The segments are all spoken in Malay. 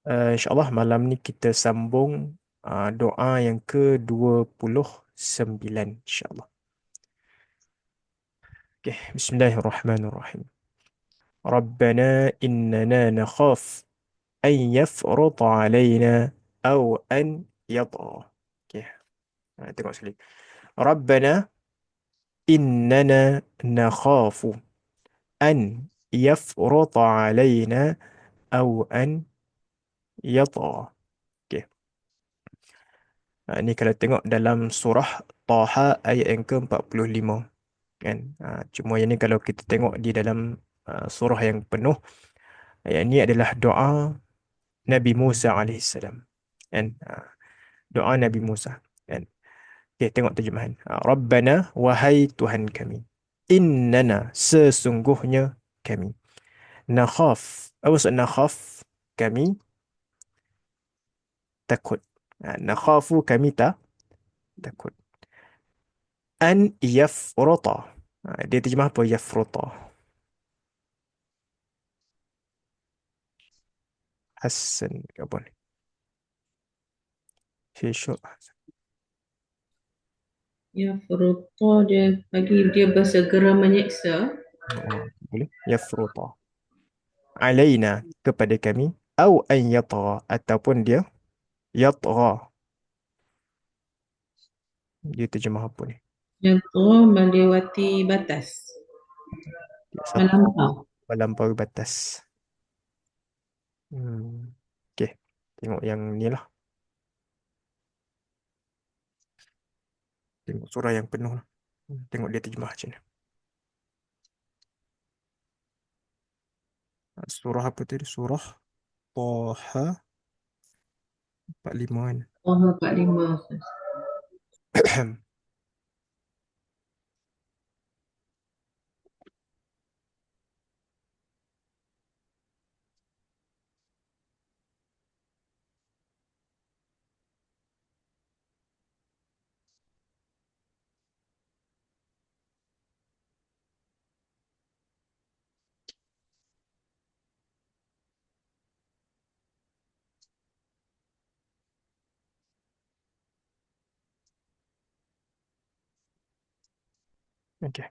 InsyaAllah malam ni kita sambung doa yang ke-29 insyaAllah. Okay. Bismillahirrahmanirrahim. Rabbana innana nakhaf an yafruta alayna aw an yatgha. Okay. Tengok sekali. Rabbana innana nakhafu an yafruta alayna aw an yatgha. Okay. Ni kalau tengok dalam surah Taha ayat yang ke-45 kan. Cuma yang ni kalau kita tengok di dalam surah yang penuh, ayat ni adalah doa Nabi Musa alaihissalam kan. Doa Nabi Musa kan. Okay, tengok terjemahan. Rabbana, wahai Tuhan kami, innana, sesungguhnya kami, nakhaf, apa maksud nakhaf? Kami takut. Nakhafu, kami takut. An yafruta. Dia terjemah apa? Yafruta. Hassan ke apa ni? Syul. Ya, Furuto dia bagi dia bersegera menyeksa. Boleh. Yafruta. Alaina, kepada kami. Au an yatgha, ataupun dia yatgha. Dia terjemah apa ni? Yang tu melewati batas. Dia siapa? Melampau. Melampaui batas. Okey. Tengok yang ni lah. Tengok surah yang penuh lah. Tengok dia terjemah macam mana. Surah apa tadi? Surah Taha 45 kan. Oh, 45. Okey.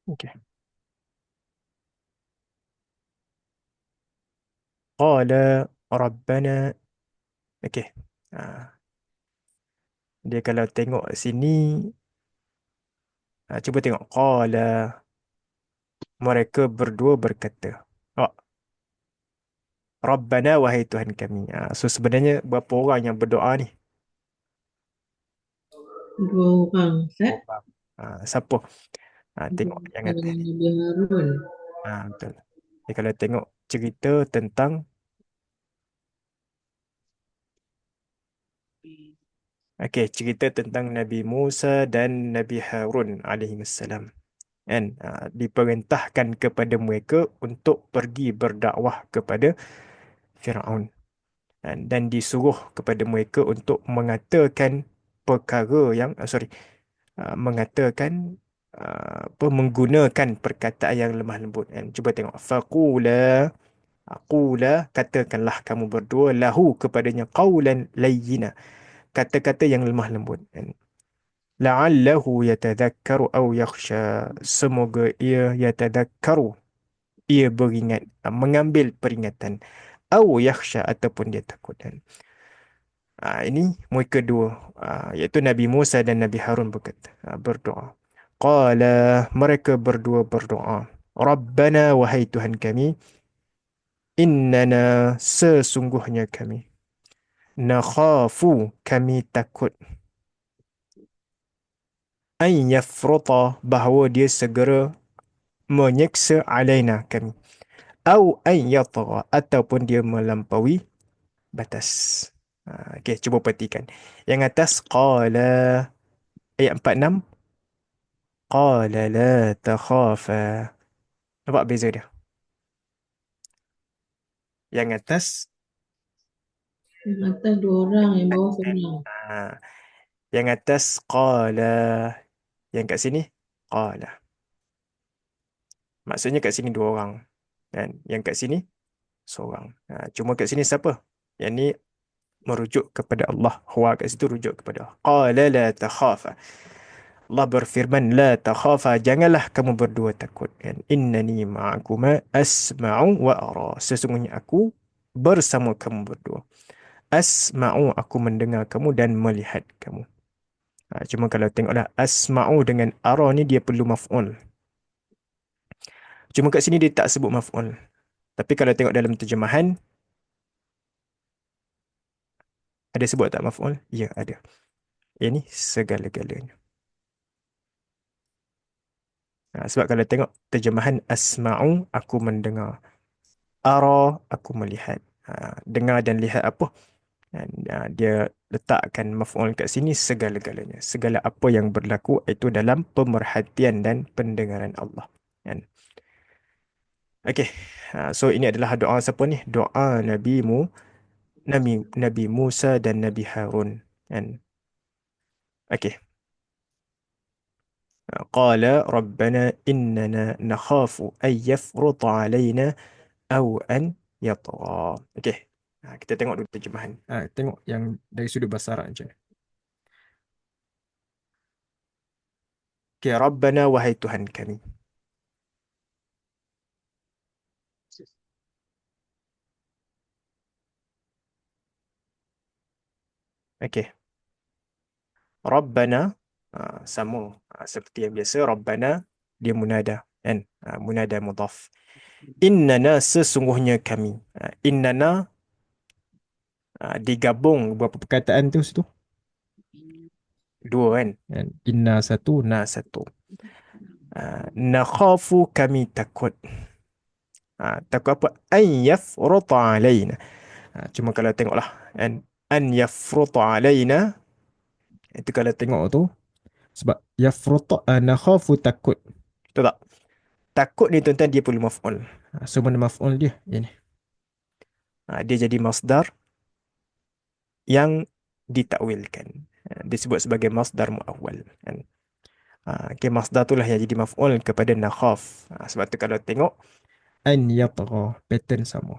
Okey. Qala Rabbana. Okey. Ah, Dia kalau tengok sini, cuba tengok. Qala, mereka berdua berkata. Oh, Rabbana, wahai Tuhan kami. So sebenarnya berapa orang yang berdoa ni? Dua orang, Ustaz. Orang. Siapa? Tengok yang Musa atas dengan ni. Nabi Harun. Betul. Jadi kalau tengok cerita tentang, okey, cerita tentang Nabi Musa dan Nabi Harun alaihissalam. Kan? Diperintahkan kepada mereka untuk pergi berdakwah kepada Firaun. Dan disuruh kepada mereka untuk mengatakan perkara yang, mengatakan, menggunakan perkataan yang lemah lembut. Kan? Cuba tengok. Faqula, aqula, katakanlah kamu berdua, lahu, kepadanya, qawlan layyina, kata-kata yang lemah lembut. Kan? La'allahu yatadhakkaru aw yakhsha, semoga ia yatadhakkaru, ia beringat, mengambil peringatan, aw yakhsha, ataupun dia takut. Kan? Ini mereka dua, iaitu Nabi Musa dan Nabi Harun berdoa. Qala, mereka berdua berdoa. Rabbana, wahai Tuhan kami, innana, sesungguhnya kami, nakhafu, kami takut, an yafruta, bahawa dia segera menyeksa, alaina, kami, au an yatgha, ataupun dia melampaui batas. Okey, cuba perhatikan. Yang atas, qala, ayat 46, qala la takhafa. Nampak beza dia? Yang atas, Yang atas dua orang, yang bawah seorang. ah, yang atas qala. Yang kat sini qala. Maksudnya kat sini dua orang. Dan yang kat sini seorang. Cuma kat sini siapa? Yang ni merujuk kepada Allah. Huwa kat situ rujuk kepada Allah. Qala la takhafa. Allah berfirman, la takhafa, janganlah kamu berdua takut. Kan? Innani ma'akuma asma'u wa ara. Sesungguhnya aku bersama kamu berdua. Asma'u, aku mendengar kamu dan melihat kamu. Cuma kalau tengoklah asma'u dengan ara ni dia perlu maf'ul. Cuma kat sini dia tak sebut maf'ul. Tapi kalau tengok dalam terjemahan, ada sebut tak maf'ul? Ya, ada. Ini segala-galanya. Sebab kalau tengok terjemahan asma'u, aku mendengar. Ara, aku melihat. Dengar dan lihat apa? Dan, dia letakkan maf'ul kat sini segala-galanya. Segala apa yang berlaku itu dalam pemerhatian dan pendengaran Allah. Kan? Okey. So ini adalah doa siapa ni? Doa Nabi Musa dan Nabi Harun. Kan? Okey. قال ربنا إننا نخاف أن يفرط علينا أو أن يطغى. Okey. Kita tengok dulu terjemahan. Tengok yang dari sudut bahasa Arab je. Okey, Rabbana, wahai Tuhan kami. Okey. Rabbana, sama seperti yang biasa. Rabbana dia munada, kan? Munada mudhaf. Innana, sesungguhnya kami. Innana digabung berapa perkataan tu situ? Dua, kan? Inna satu, na satu. Nakhafu, kami takut. Takut apa? An yafruta alaina. Cuma kalau tengoklah, an yafruta alaina, itu kalau tengok tu, sebab yafruta, nakhafu, takut. Betul tak? Takut ni tuan-tuan dia perlu maf'ul. So mana maf'ul dia? Ini. Dia jadi masdar yang ditakwilkan. Disebut sebagai masdar muawwal. Kan? Okay, masdar itulah yang jadi maf'ul kepada nakhaf. Sebab tu kalau tengok an yatgha, pattern sama.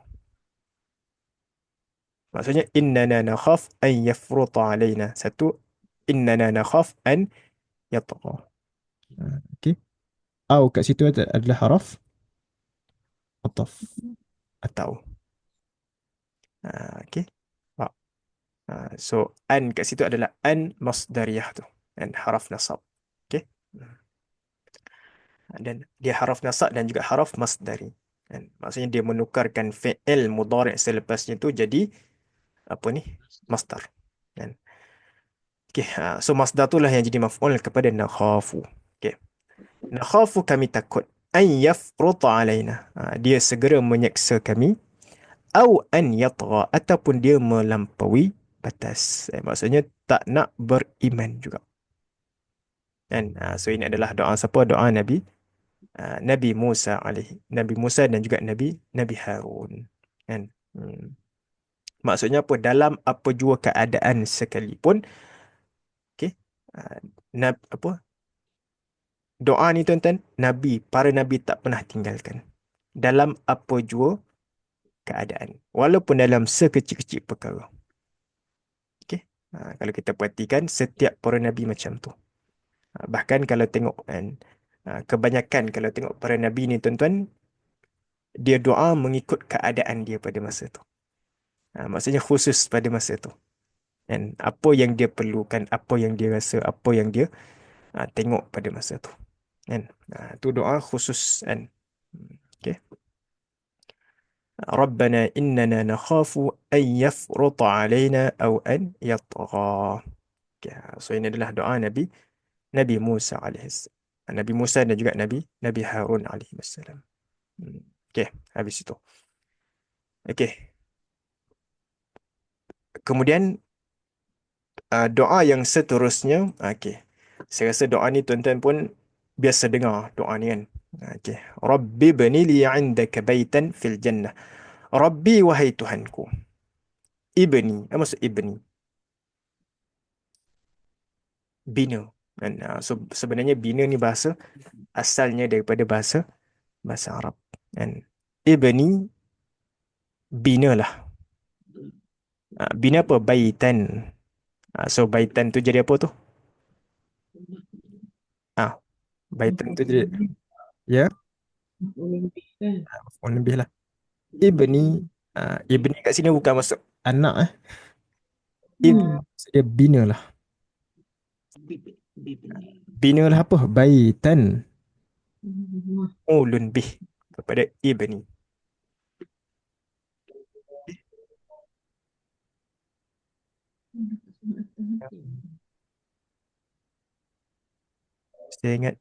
Maksudnya innana nakhaf an yafruta alaina. Satu, innana nakhaf an yatgha. Okey. Au kat situ adalah haraf ataf atau. Okey. So an kat situ adalah an masdariyah tu. Dan haraf nasab. Okey. Dan dia haraf nasab dan juga haraf masdari. Dan maksudnya dia menukarkan fi'il mudhari' selepasnya tu jadi apa ni? Masdar. Dan okey, so masdar itulah yang jadi maf'ul kepada nakhafu. Okey. Nakhafu, kami takut. An yafruta alaina. Dia segera menyeksa kami. Au an yatgha, ataupun dia melampaui batas. Maksudnya tak nak beriman juga. Kan? So ini adalah doa siapa? Doa Nabi Musa Nabi Musa dan juga Nabi Harun. Kan? Maksudnya apa? Dalam apa jua keadaan sekalipun, okey. Apa? Doa ni tuan-tuan, para nabi tak pernah tinggalkan. Dalam apa jua keadaan. Walaupun dalam sekecil-kecil perkara. Okey. Kalau kita perhatikan, setiap para nabi macam tu. Bahkan kalau tengok kan, kebanyakan kalau tengok para nabi ni tuan-tuan, dia doa mengikut keadaan dia pada masa tu. Maksudnya khusus pada masa tu. Dan apa yang dia perlukan, apa yang dia rasa, apa yang dia tengok pada masa tu. Kan? Tu doa khusus kan. Okey. Rabbana innana nakhafu an yafruta alaina aw an yatgha. Okay. So ini adalah doa Nabi Musa alaihis. Nabi Musa dan juga Nabi Harun alaihissalam. Okey, habis itu. Okey. Kemudian doa yang seterusnya, okey. Saya rasa doa ni tuan-tuan pun biasa dengar doa ni kan. Okey. Rabbi bani li 'indaka baitan fil jannah. Rabbi, wahai Tuhanku. Ibni, apa maksud ibni? Bina. Dan sebenarnya bina ni bahasa asalnya daripada bahasa Arab. Dan ibni, binalah. Bina apa? Baitan. So baitan tu jadi apa tu? Ah, baitan tu jadi, ya, Olimpik kan. maf'ul lebih lah. Ibni, ibni kat sini bukan masuk anak Ibni Hmm. maksud dia bina lah. Bina lah apa? Baitan. Ulun bih kepada ibni. Saya ingat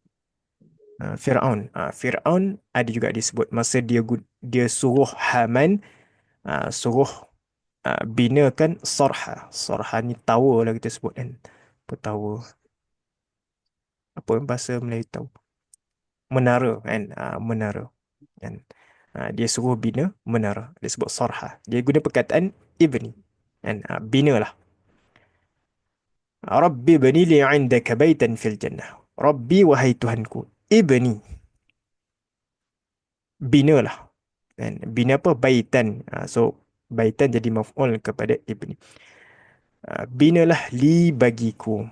Fir'aun. Fir'aun ada juga disebut masa dia suruh Haman suruh binakan Sarha. Sarha ni tower lah kita sebut kan. Apa tower? Apa bahasa Melayu tahu? Menara kan. Menara kan. Dia suruh bina menara. Dia sebut Sarha. Dia guna perkataan ibni kan. Bina lah. Rabbi bani li 'indaka baitan fil jannah. Rabbi, wahai Tuhanku. Ibni, binalah. Dan bina apa? Baitan. So baitan jadi maf'ul kepada ibni. Binalah li bagiku.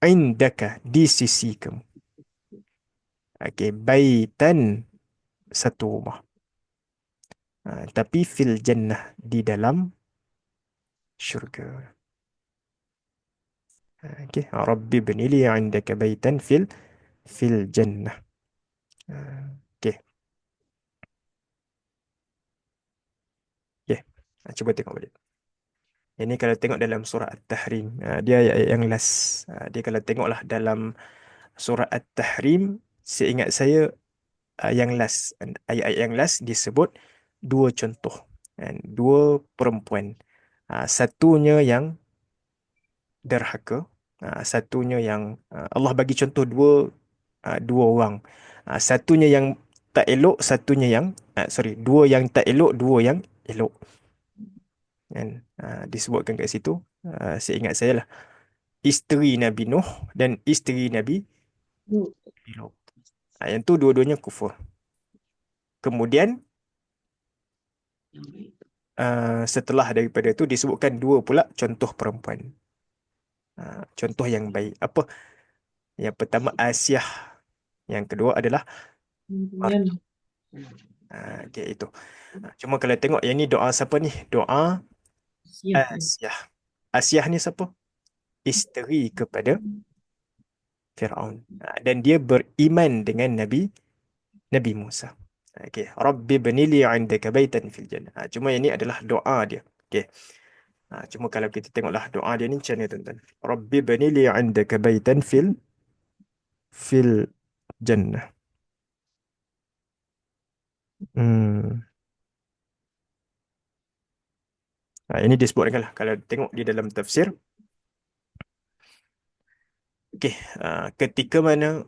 Indaka, di sisi kamu. Okey, baitan, satu rumah. Tapi fil jannah, di dalam syurga. Okey, Rabbi bani li 'indaka baitan fil jannah. Okey, okey. Cuba tengok balik. Ini kalau tengok dalam surah At-Tahrim, dia ayat yang last. Dia kalau tengoklah dalam surah At-Tahrim, seingat saya yang last, ayat-ayat yang last disebut dua contoh. Dan dua perempuan. Satunya yang derhaka, satunya yang Allah bagi contoh dua orang. Satunya yang tak elok, satunya yang sorry, dua yang tak elok, dua yang elok. Kan? Disebutkan kat situ, seingat saya lah, isteri Nabi Nuh dan isteri Nabi Lot. Yang tu dua-duanya kufur. Kemudian setelah daripada tu disebutkan dua pula contoh perempuan. Contoh yang baik. Apa? Yang pertama Asiah. Yang kedua adalah Maryam. Maryam. Okay, itu. Cuma kalau tengok yang ni doa siapa ni? Doa Siap. Asiah. Asiah ni siapa? Isteri kepada Fir'aun. Dan dia beriman dengan Nabi Musa. Okey, Rabbi bnili 'indaka baitan fil jannah. Cuma yang ni adalah doa dia. Okey. Cuma kalau kita tengoklah doa dia ni macam ni tuan-tuan. Rabbi bnili 'indaka baitan fil jannah. Hmm. Ini disebutkan lah kalau tengok di dalam tafsir. Okey, ketika mana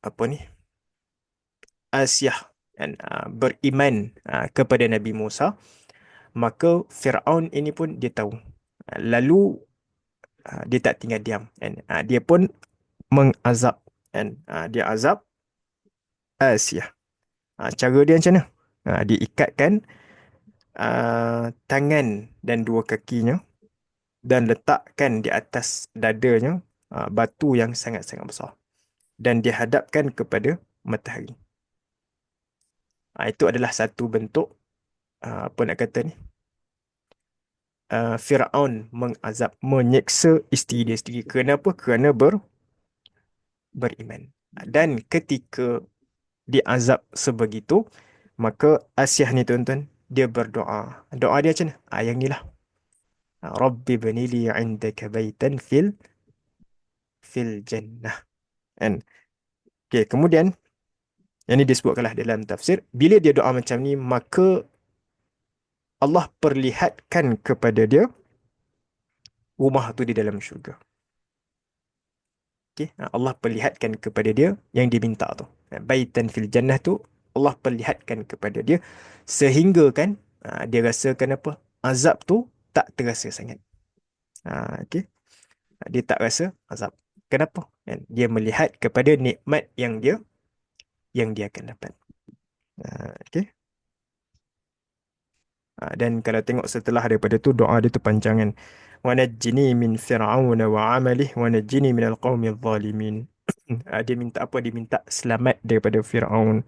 apa ni? Asyah kan, beriman kepada Nabi Musa, maka Fir'aun ini pun dia tahu. Lalu dia tak tinggal diam kan. Dia pun mengazab kan. Dia azab Asyah. Cara dia macam mana? Dia ikatkan tangan dan dua kakinya dan letakkan di atas dadanya batu yang sangat-sangat besar dan dihadapkan kepada matahari. Itu adalah satu bentuk apa nak kata ni? Firaun mengazab, menyeksa isteri dia sendiri. Kenapa? Kerana beriman. Dan ketika diazab sebegitu, maka Asyah ni tuan-tuan, dia berdoa. Doa dia macam mana? Yang ni lah. Rabbi banili 'indaka baitan fil jannah. Kan? Okay, kemudian yang ni disebutkanlah dalam tafsir, bila dia doa macam ni, maka Allah perlihatkan kepada dia rumah tu di dalam syurga. Okay? Allah perlihatkan kepada dia yang diminta tu. Baitan fil jannah tu Allah perlihatkan kepada dia sehingga kan Dia rasakan apa? Azab tu tak terasa sangat. Okey. Dia tak rasa azab. Kenapa? Kan? Dia melihat kepada nikmat yang dia akan dapat. Okey. Dan kalau tengok setelah daripada tu doa dia tu panjangan. Wa najjini min fir'aun wa 'amalihi wa najjini minal qaumidh zalimin. Dia minta apa? Dia minta selamat daripada Firaun.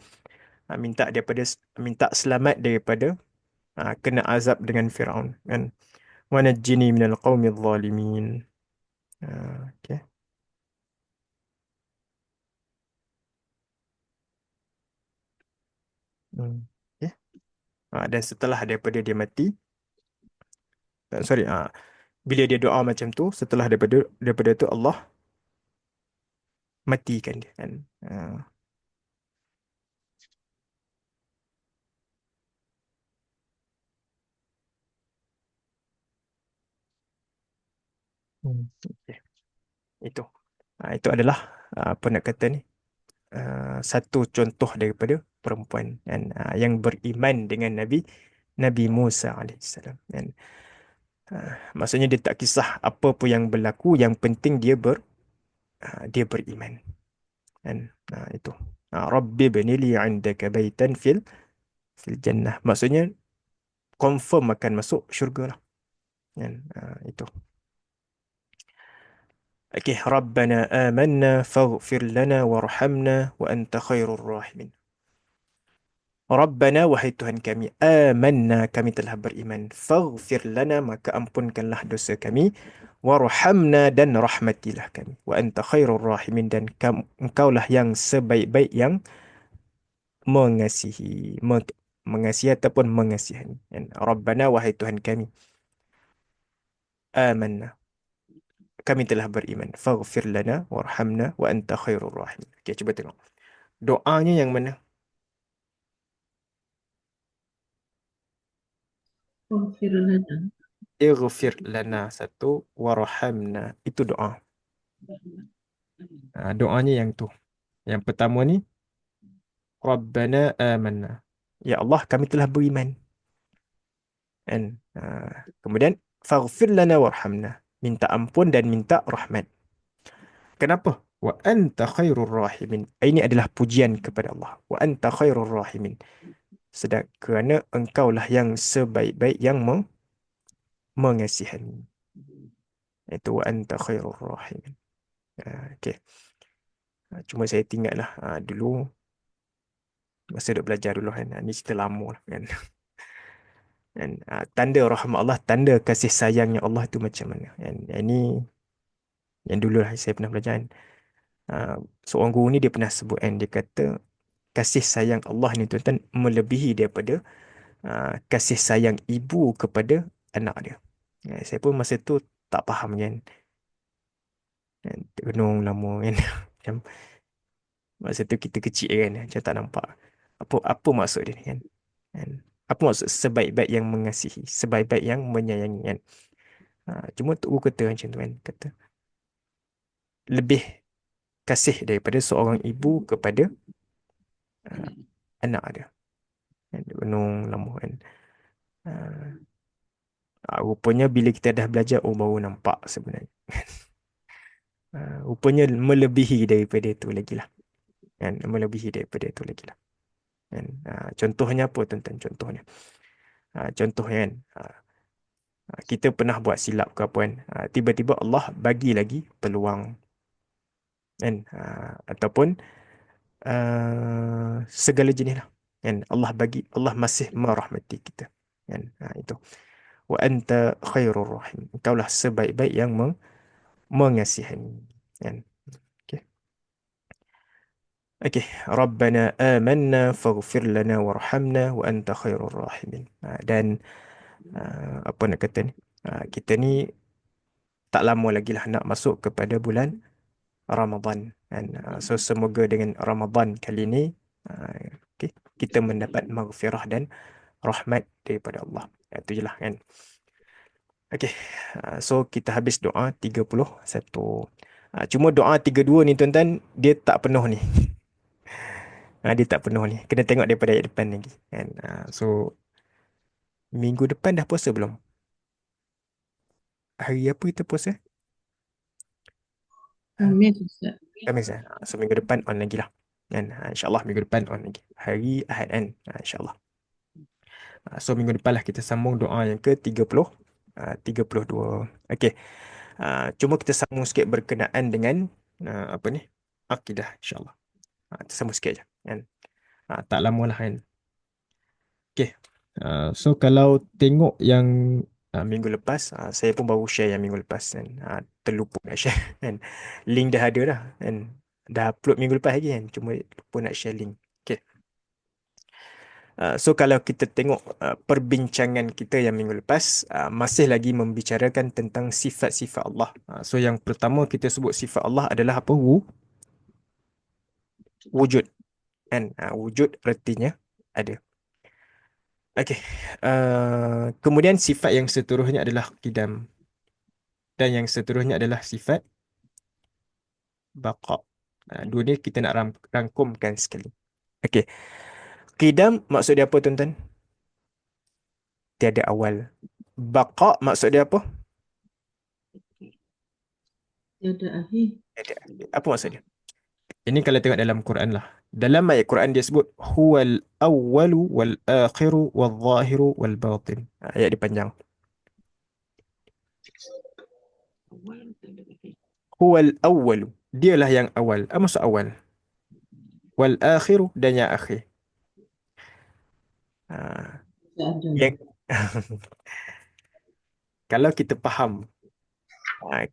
Minta selamat daripada kena azab dengan Firaun kan. Wa najjini minal qaumidh zalimin. Okey. Okey. Dan setelah daripada dia mati, sorry, bila dia doa macam tu, setelah daripada tu Allah matikan dia kan. Ah, okey. Itu. Itu adalah apa nak kata ni? Satu contoh daripada perempuan kan, yang beriman dengan Nabi Musa alaihissalam kan. Maksudnya dia tak kisah apa pun yang berlaku, yang penting dia beriman kan. Itu. Rabbi bani li 'indaka baitan fil jannah. Maksudnya confirm akan masuk syurga lah kan. Itu. Okey, Rabbana amanna faghfir lana warhamna wa anta khairur rahimin. Rabbana, wahai Tuhan kami, amanna, kami telah beriman. Faghfir lana, maka ampunkanlah dosa kami. Warhamna, dan rahmatilah kami. Wa anta khairur rahimin, dan engkaulah yang sebaik-baik yang mengasihi. Mengasihi ataupun mengasihani. Dan Rabbana, wahai Tuhan kami, amanna, kami telah beriman. Faghfir lana warhamna wa anta khairur rahimin. Okey, cuba tengok. Doanya yang mana? Waghfir lana. Ighfir lana satu, warhamna. Itu doa. Doanya yang tu. Yang pertama ni, Rabbana amanna. Ya Allah, kami telah beriman. Kan? Kemudian, faghfir lana warhamna. Minta ampun dan minta rahmat. Kenapa? Wa anta khairur rahimin. Ini adalah pujian kepada Allah. Wa anta khairur rahimin. Sedang kerana engkaulah yang sebaik-baik yang mengasihani. Itu wa anta khairur rahimin. Okey. Cuma saya tinggallah dulu masa duk belajar dulu kan. Ni cerita lama lah kan. Dan tanda rahmat Allah, tanda kasih sayangnya Allah tu macam mana? Dan ini yang dulu lah saya pernah belajar kan. Seorang guru ni dia pernah sebut kan, dia kata kasih sayang Allah ni tuan-tuan melebihi daripada kasih sayang ibu kepada anak dia. Saya pun masa tu tak faham kan. Terkenung lama kan. Macam masa tu kita kecil kan, macam tak nampak apa maksud dia ni kan. Kan? Apa maksud sebaik-baik yang mengasihi, sebaik-baik yang menyayangi kan. Cuma Tok Guru kata macam tu kan, kata lebih kasih daripada seorang ibu kepada uh, anak dia. Kan? Dia renung lama kan. Uh, Rupanya bila kita dah belajar, oh baru nampak sebenarnya. Rupanya melebihi daripada itu lagi lah. Kan? Melebihi daripada itu lagi lah. Kan? Contohnya apa tuan-tuan? Contohnya kan, kita pernah buat silap ke apa kan. Tiba-tiba Allah bagi lagi peluang. Kan? Ataupun segala jenis lah. Kan? Allah masih merahmati kita. Kan? Itu. Wa anta khairur rahim. Engkaulah sebaik-baik yang mengasihani. Kan? Okey. Okey. Rabbana amanna faghfir lana warhamna wa anta khairur rahimin. Dan apa nak kata ni? Kita ni tak lama lagi lah nak masuk kepada bulan Ramadan. Dan so semoga dengan Ramadan kali ini okay, kita mendapat maghfirah dan rahmat daripada Allah. Itu je lah kan. Okey. So kita habis doa 31. Cuma doa 32 ni tuan-tuan, dia tak penuh ni. Dia tak penuh ni. Kena tengok daripada ayat depan lagi kan. So Minggu depan dah puasa belum? Hari apa kita puasa? Ha, Khamis Ustaz. Khamis eh? So minggu depan on lagi lah. Kan? InsyaAllah minggu depan on lagi. Hari Ahad kan? InsyaAllah. So minggu depan lah kita sambung doa yang ke-30. 32. Okey. Cuma kita sambung sikit berkenaan dengan apa ni? Akidah insyaAllah. Kita sambung sikit je. Kan? Tak lama lah kan? Okey. So kalau tengok yang minggu lepas, saya pun baru share yang minggu lepas kan. Terlupa nak share kan. Link dah ada dah kan. Dah upload minggu lepas lagi kan. Cuma lupa nak share link. Okey. So kalau kita tengok perbincangan kita yang minggu lepas, masih lagi membicarakan tentang sifat-sifat Allah. So yang pertama kita sebut sifat Allah adalah apa? Wujud kan. Wujud artinya ada. Okey. Kemudian sifat yang seterusnya adalah qidam, dan yang seterusnya adalah sifat baqa. Dua ni kita nak rangkumkan sekali. Okey. Qidam maksud dia apa tuan-tuan? Tiada awal. Baqa maksud dia apa? Tiada akhir. Tiada akhir. Apa maksud dia? Ini kalau tengok dalam Quran lah. Dalam ayat Quran dia sebut huwal awwalu wal akhiru wal zahiru wal batin. Ayat dia panjang. Huwal awwalu. Dialah yang awal. Apa maksud awal? Wal akhiru dan yang akhir. Ah, Tak ada. yang kalau kita faham,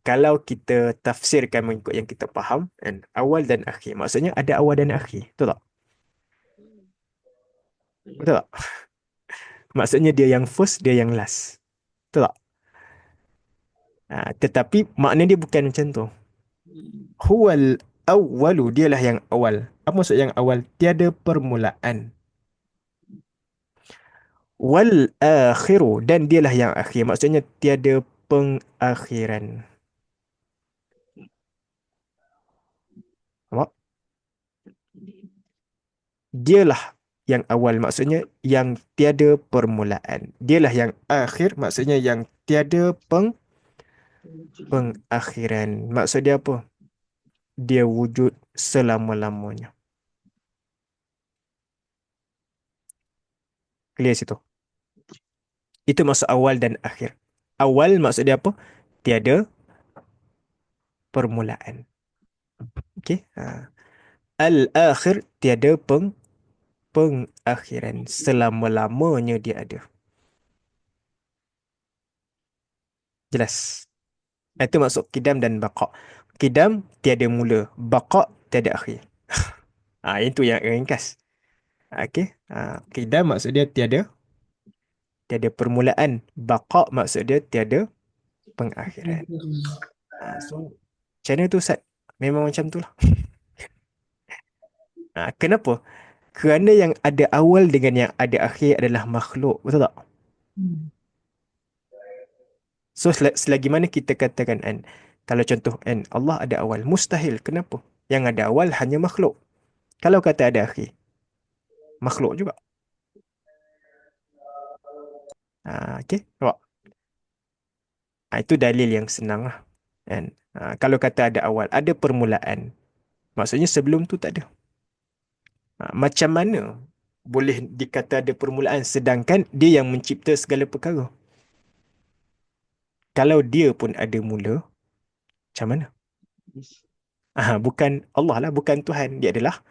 kalau kita tafsirkan mengikut yang kita faham, kan, awal dan akhir. Maksudnya ada awal dan akhir. Betul tak? Betul tak? Maksudnya dia yang first, dia yang last. Betul tak? Tetapi makna dia bukan macam tu. Huwal awwalu, dialah yang awal. Apa maksud yang awal? Tiada permulaan. Wal akhiru, dan dialah yang akhir. Maksudnya tiada pengakhiran. Nampak? Dialah yang awal, maksudnya yang tiada permulaan. Dialah yang akhir, maksudnya yang tiada pengakhiran. Maksud dia apa? Dia wujud selama-lamanya. Clear situ. Itu maksud awal dan akhir. Awal maksud dia apa? Tiada permulaan. Okey. Al-akhir, tiada pengakhiran. Selama-lamanya dia ada. Jelas. Itu maksud kidam dan baqa. Kidam tiada mula, baqa tiada akhir. Itu yang ringkas. Okey. Kidam maksud dia tiada permulaan. Baqa maksud dia tiada pengakhiran. So macam mana tu Ustaz? Memang macam tu lah. Kenapa? Kerana yang ada awal dengan yang ada akhir adalah makhluk. Betul tak? Hmm. So selagi mana kita katakan kan, kalau contoh kan, Allah ada awal. Mustahil. Kenapa? Yang ada awal hanya makhluk. Kalau kata ada akhir, makhluk juga. Okey. Nampak? Itu dalil yang senang lah. Kan? Kalau kata ada awal, ada permulaan. Maksudnya sebelum tu tak ada. Macam mana boleh dikata ada permulaan sedangkan dia yang mencipta segala perkara? Kalau dia pun ada mula, macam mana? Bukan Allah lah, bukan Tuhan. Dia adalah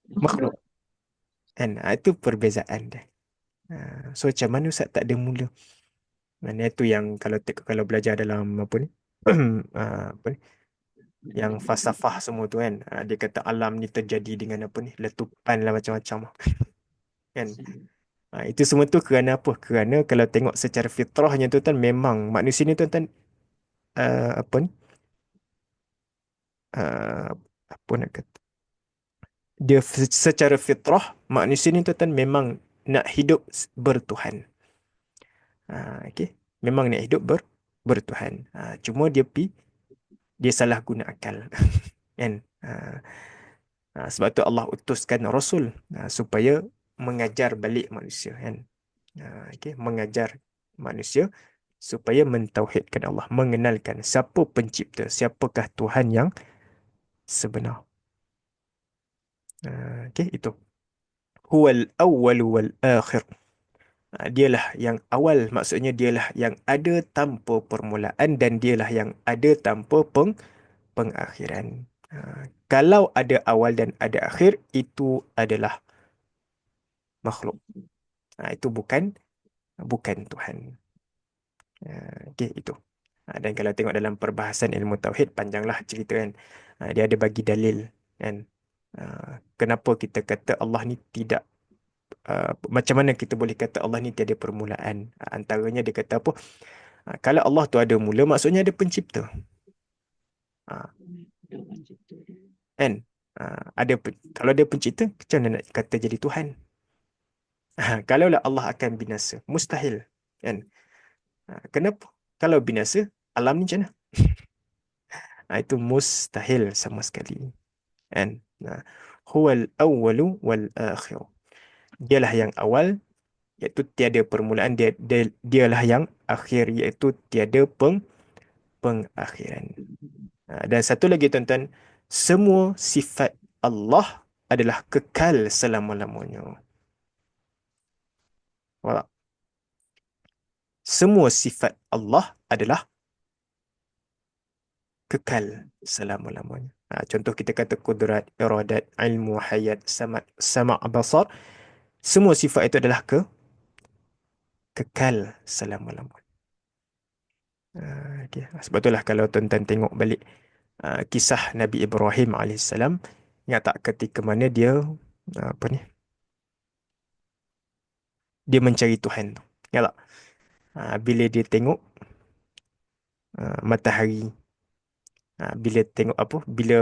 makhluk. Kan? Itu perbezaan dia. So macam mana Ustaz tak ada mula? Mana itu yang kalau belajar dalam apa ni? Apa ni? Yang falsafah semua tu kan. Dia kata alam ni terjadi dengan apa ni? Letupan lah macam-macam. Kan? Itu semua tu kerana apa? Kerana kalau tengok secara fitrahnya tu kan memang manusia ni tu kan apa ni? Uh, apa nak kata? Dia secara fitrah manusia ni tu kan memang nak hidup bertuhan. Okey. Memang nak hidup bertuhan. Cuma dia salah guna akal. Kan? Sebab tu Allah utuskan Rasul supaya mengajar balik manusia kan. Okey, mengajar manusia supaya mentauhidkan Allah, mengenalkan siapa pencipta, siapakah Tuhan yang sebenar. Okey, itu. Huwal awwal wal akhir. Dialah yang awal, maksudnya dialah yang ada tanpa permulaan dan dialah yang ada tanpa pengakhiran. Kalau ada awal dan ada akhir, itu adalah makhluk. Itu bukan Tuhan. Okey, itu. Dan kalau tengok dalam perbahasan ilmu tauhid, panjanglah cerita kan. Dia ada bagi dalil kan. Kenapa kita kata Allah ni tidak, macam mana kita boleh kata Allah ni tiada permulaan. Antaranya dia kata apa? Kalau Allah tu ada mula, maksudnya ada pencipta. Ah, Kan? Kalau dia pencipta, macam mana nak kata jadi Tuhan? Kalaulah Allah akan binasa, mustahil. Kan? Kenapa? Kalau binasa, alam ni macam mana? Itu mustahil sama sekali. Kan? Huwal awwalu wal akhir. Dialah yang awal, iaitu tiada permulaan. Dialah yang akhir, iaitu tiada pengakhiran. Dan satu lagi tuan-tuan, semua sifat Allah adalah kekal selama-lamanya. Wala. Semua sifat Allah adalah kekal selama-lamanya. Contoh kita kata kudrat, iradat, ilmu, hayat, sama' basar. Semua sifat itu adalah kekal selama-lamanya. Okay. Sebab itulah kalau tuan-tuan tengok balik kisah Nabi Ibrahim alaihissalam, ingat tak ketika mana dia apa ni? Dia mencari Tuhan tu. Ingat tak? Bila dia tengok matahari, bila tengok apa? Bila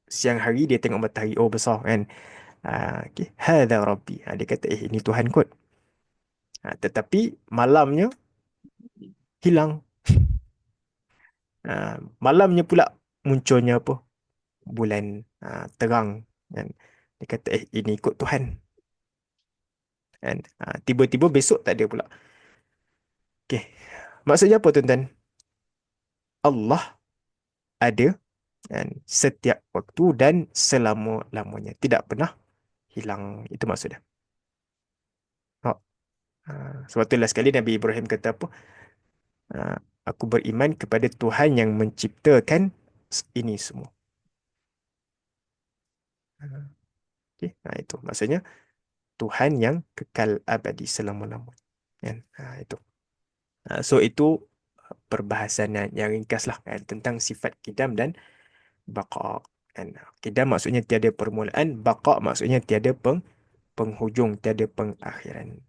siang hari dia tengok matahari, oh besar kan? Okay. Hadza Rabbi. Dia kata, ini Tuhan kot. Tetapi malamnya hilang. Malamnya pula munculnya apa? Bulan terang. Kan? Dia kata, ini ikut Tuhan. Kan? Tiba-tiba besok tak ada pula. Okay. Maksudnya apa tuan-tuan? Allah ada kan, setiap waktu dan selama-lamanya. Tidak pernah hilang. Itu maksudnya. Oh. Sebab itulah sekali Nabi Ibrahim kata apa? Aku beriman kepada Tuhan yang menciptakan ini semua. Okay. Itu maksudnya Tuhan yang kekal abadi selama-lamanya. Kan? Itu. So itu perbahasan yang ringkas lah kan, tentang sifat kidam dan baqa. Kan? Kidam maksudnya tiada permulaan, baqa maksudnya tiada penghujung, tiada pengakhiran.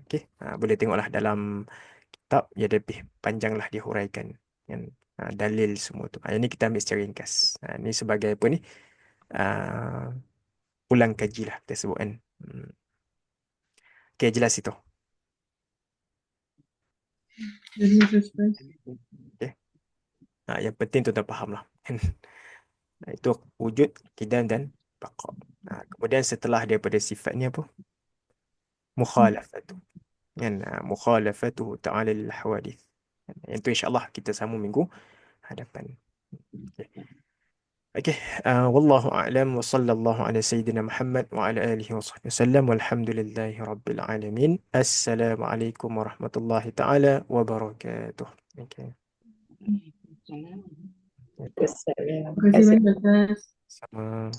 Okey, boleh tengoklah dalam kitab, dia lebih panjanglah dihuraikan kan, dalil semua tu. Ini kita ambil secara ringkas. Ini sebagai apa ni? Ah, ulang kaji lah kita sebut kan. Okey, jelas itu. Jadi Ustaz. Okey. Yang penting tuan-tuan faham lah. Itu wujud, kidam dan baqa. Kemudian setelah daripada sifat ni apa? Mukhalafatu. Kan? Mukhalafatu ta'ala lil hawadith. Itu insyaAllah kita sambung minggu hadapan. Okay. Okay. Wallahu a'lam wa sallallahu ala sayyidina Muhammad wa ala alihi wa sahbihi wasallam walhamdulillahi rabbil alamin. Assalamualaikum warahmatullahi ta'ala wabarakatuh. Okay. Terima kasih banyak Ustaz. Sama.